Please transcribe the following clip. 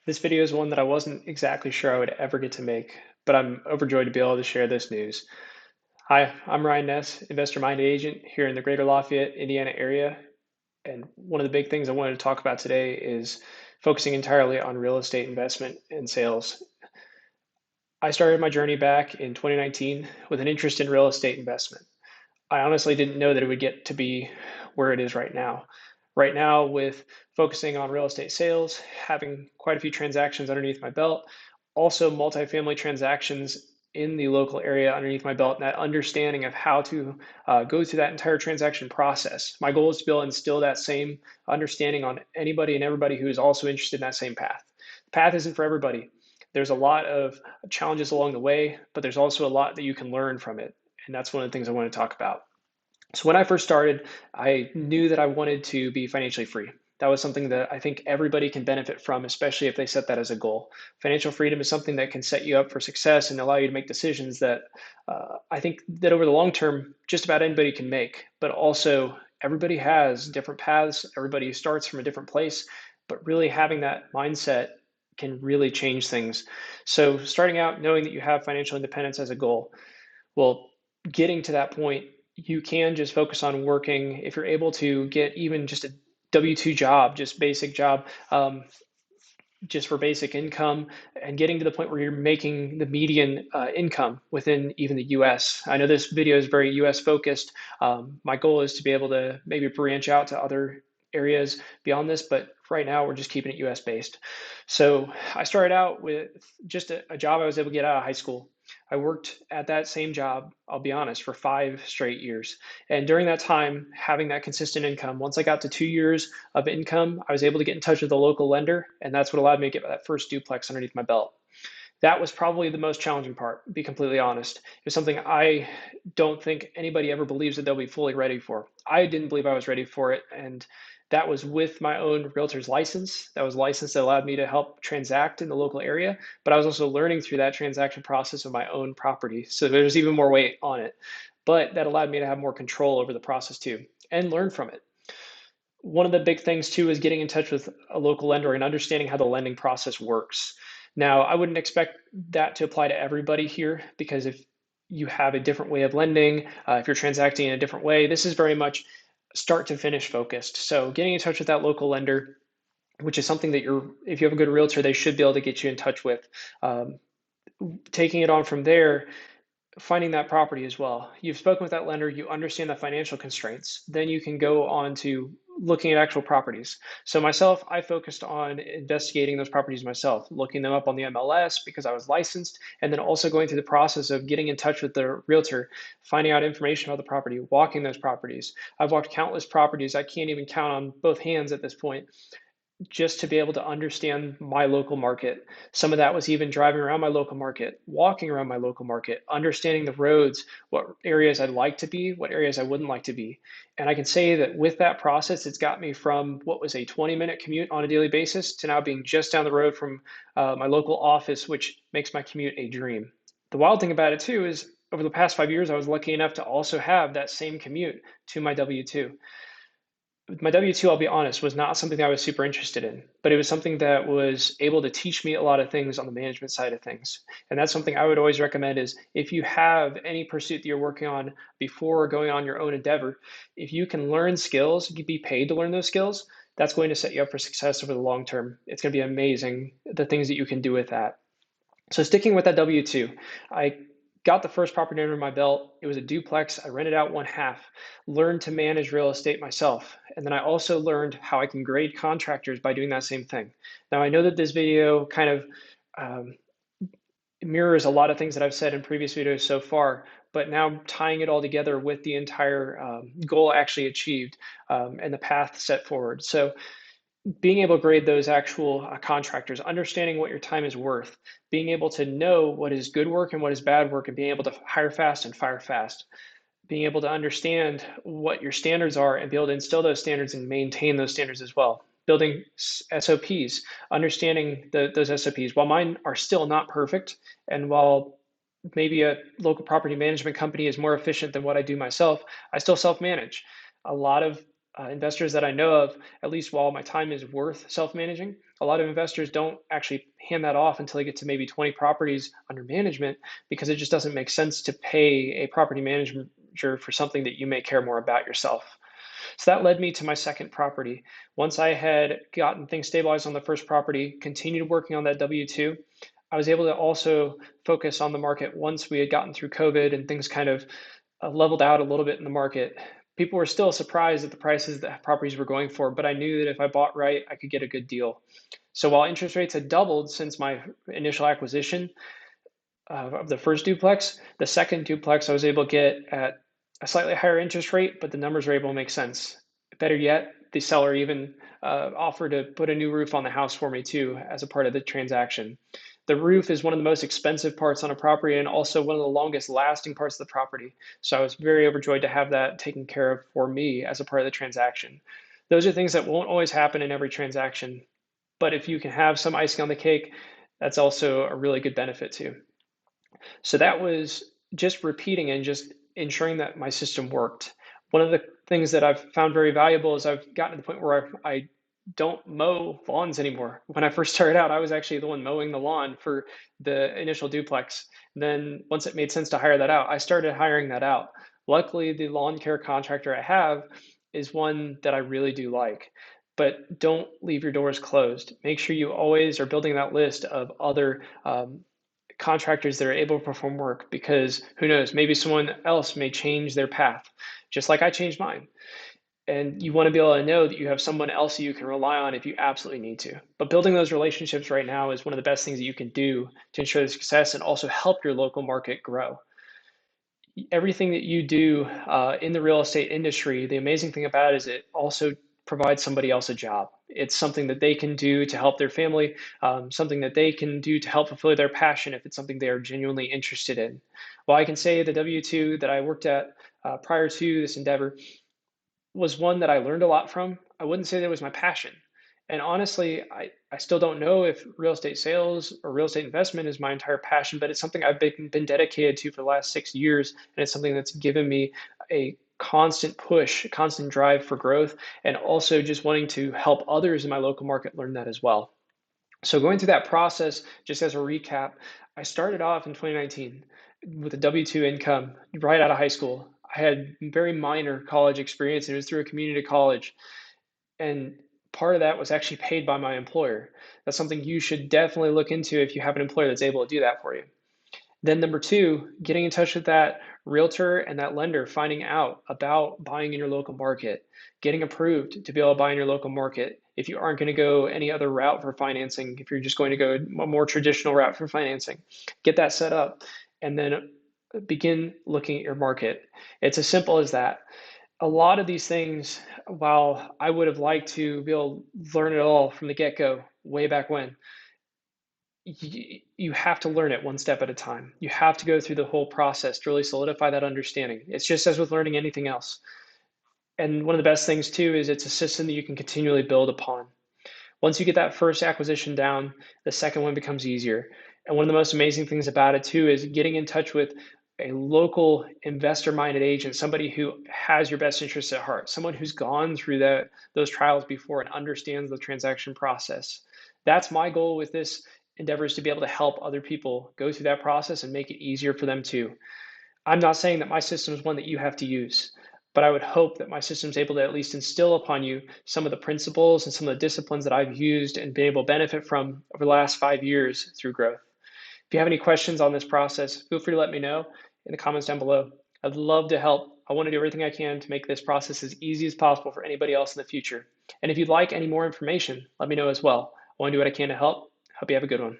This video is one that I wasn't exactly sure I would ever get to make, but I'm overjoyed to be able to share this news. Hi, I'm Ryan Ness, investor minded agent here in the greater Lafayette, Indiana area. And one of the big things I wanted to talk about today is focusing entirely on real estate investment and sales. I started my journey back in 2019 with an interest in real estate investment. I honestly didn't know that it would get to be where it is right now. Right now, with focusing on real estate sales, having quite a few transactions underneath my belt, also multifamily transactions in the local area underneath my belt, and that understanding of how to go through that entire transaction process. My goal is to be able to instill that same understanding on anybody and everybody who is also interested in that same path. The path isn't for everybody. There's a lot of challenges along the way, but there's also a lot that you can learn from it. And that's one of the things I want to talk about. So when I first started, I knew that I wanted to be financially free. That was something that I think everybody can benefit from, especially if they set that as a goal. Financial freedom is something that can set you up for success and allow you to make decisions that I think that over the long term, just about anybody can make. But also, everybody has different paths. Everybody starts from a different place. But really having that mindset can really change things. So starting out knowing that you have financial independence as a goal, well, getting to that point, you can just focus on working. If you're able to get even just a W-2 job, just basic job, just for basic income, and getting to the point where you're making the median income within even the US. I know this video is very US focused. My goal is to be able to maybe branch out to other areas beyond this, but right now we're just keeping it US based. So I started out with just a job I was able to get out of high school. I worked at that same job, I'll be honest, for 5 straight years. And during that time, having that consistent income, once I got to 2 years of income, I was able to get in touch with a local lender, and that's what allowed me to get that first duplex underneath my belt. That was probably the most challenging part, to be completely honest. It was something I don't think anybody ever believes that they'll be fully ready for. I didn't believe I was ready for it, and that was with my own realtor's license. That was a license that allowed me to help transact in the local area, but I was also learning through that transaction process of my own property. So there's even more weight on it. But that allowed me to have more control over the process too and learn from it. One of the big things too is getting in touch with a local lender and understanding how the lending process works. Now, I wouldn't expect that to apply to everybody here because if you have a different way of lending, if you're transacting in a different way, this is very much start to finish focused. So getting in touch with that local lender, which is something that if you have a good realtor, they should be able to get you in touch with. Um, Taking it on from there, finding that property as well. You've spoken with that lender, you understand the financial constraints. Then you can go on to looking at actual properties. So myself, I focused on investigating those properties myself, looking them up on the MLS because I was licensed, and then also going through the process of getting in touch with the realtor, finding out information about the property, walking those properties. I've walked countless properties. I can't even count on both hands at this point just to be able to understand my local market. Some of that was even driving around my local market, walking around my local market, understanding the roads, what areas I'd like to be, what areas I wouldn't like to be. And I can say that with that process, it's got me from what was a 20-minute commute on a daily basis to now being just down the road from my local office, which makes my commute a dream. The wild thing about it too is over the past 5 years, I was lucky enough to also have that same commute to my W-2. My W-2, I'll be honest, was not something that I was super interested in, but it was something that was able to teach me a lot of things on the management side of things. And that's something I would always recommend is if you have any pursuit that you're working on before going on your own endeavor, if you can learn skills, you can be paid to learn those skills, that's going to set you up for success over the long term. It's going to be amazing, the things that you can do with that. So sticking with that W-2, I got the first property under my belt. It was a duplex. I rented out one half, learned to manage real estate myself. And then I also learned how I can grade contractors by doing that same thing. Now, I know that this video kind of um, mirrors a lot of things that I've said in previous videos so far, but now tying it all together with the entire goal actually achieved and the path set forward. So being able to grade those actual contractors, understanding what your time is worth, being able to know what is good work and what is bad work, and being able to hire fast and fire fast, being able to understand what your standards are and be able to instill those standards and maintain those standards as well. Building SOPs, understanding those SOPs. While mine are still not perfect, and while maybe a local property management company is more efficient than what I do myself, I still self manage. A lot of investors that I know of, at least while my time is worth self-managing, a lot of investors don't actually hand that off until they get to maybe 20 properties under management because it just doesn't make sense to pay a property manager for something that you may care more about yourself. So that led me to my second property. Once I had gotten things stabilized on the first property, continued working on that W 2, I was able to also focus on the market once we had gotten through COVID and things kind of leveled out a little bit in the market. People were still surprised at the prices that properties were going for, but I knew that if I bought right, I could get a good deal. So while interest rates had doubled since my initial acquisition, of the first duplex. The second duplex I was able to get at a slightly higher interest rate, but the numbers were able to make sense. Better yet, the seller even offered to put a new roof on the house for me too as a part of the transaction. The roof is one of the most expensive parts on a property and also one of the longest lasting parts of the property. So I was very overjoyed to have that taken care of for me as a part of the transaction. Those are things that won't always happen in every transaction, but if you can have some icing on the cake, that's also a really good benefit too. So that was just repeating and just ensuring that my system worked. One of the things that I've found very valuable is I've gotten to the point where I don't mow lawns anymore. When I first started out, I was actually the one mowing the lawn for the initial duplex. Then once it made sense to hire that out, I started hiring that out. Luckily, the lawn care contractor I have is one that I really do like. But don't leave your doors closed. Make sure you always are building that list of other contractors that are able to perform work because who knows, maybe someone else may change their path, just like I changed mine. And you want to be able to know that you have someone else you can rely on if you absolutely need to. But building those relationships right now is one of the best things that you can do to ensure the success and also help your local market grow. Everything that you do in the real estate industry, the amazing thing about it is it also provides somebody else a job. It's something that they can do to help their family, something that they can do to help fulfill their passion if it's something they are genuinely interested in. Well, I can say the W 2 that I worked at prior to this endeavor was one that I learned a lot from. I wouldn't say that it was my passion. And honestly, I still don't know if real estate sales or real estate investment is my entire passion, but it's something I've been dedicated to for the last 6 years. And it's something that's given me a constant push, a constant drive for growth, and also just wanting to help others in my local market learn that as well. So going through that process, just as a recap, I started off in 2019 with a W-2 income right out of high school. I had very minor college experience, and it was through a community college. And part of that was actually paid by my employer. That's something you should definitely look into if you have an employer that's able to do that for you. Then number two, getting in touch with that realtor and that lender, finding out about buying in your local market, getting approved to be able to buy in your local market. If you aren't going to go any other route for financing, if you're just going to go a more traditional route for financing, get that set up and then begin looking at your market. It's as simple as that. A lot of these things, while I would have liked to be able to learn it all from the get-go way back when, you have to learn it one step at a time. You have to go through the whole process to really solidify that understanding. It's just as with learning anything else. And one of the best things too is it's a system that you can continually build upon. Once you get that first acquisition down, the second one becomes easier. And one of the most amazing things about it too is getting in touch with a local investor-minded agent, somebody who has your best interests at heart, someone who's gone through those trials before and understands the transaction process. That's my goal with this endeavor, is to be able to help other people go through that process and make it easier for them too. I'm not saying that my system is one that you have to use, but I would hope that my system is able to at least instill upon you some of the principles and some of the disciplines that I've used and been able to benefit from over the last 5 years through growth. If you have any questions on this process, feel free to let me know in the comments down below. I'd love to help. I want to do everything I can to make this process as easy as possible for anybody else in the future. And if you'd like any more information, let me know as well. I want to do what I can to help. Hope you have a good one.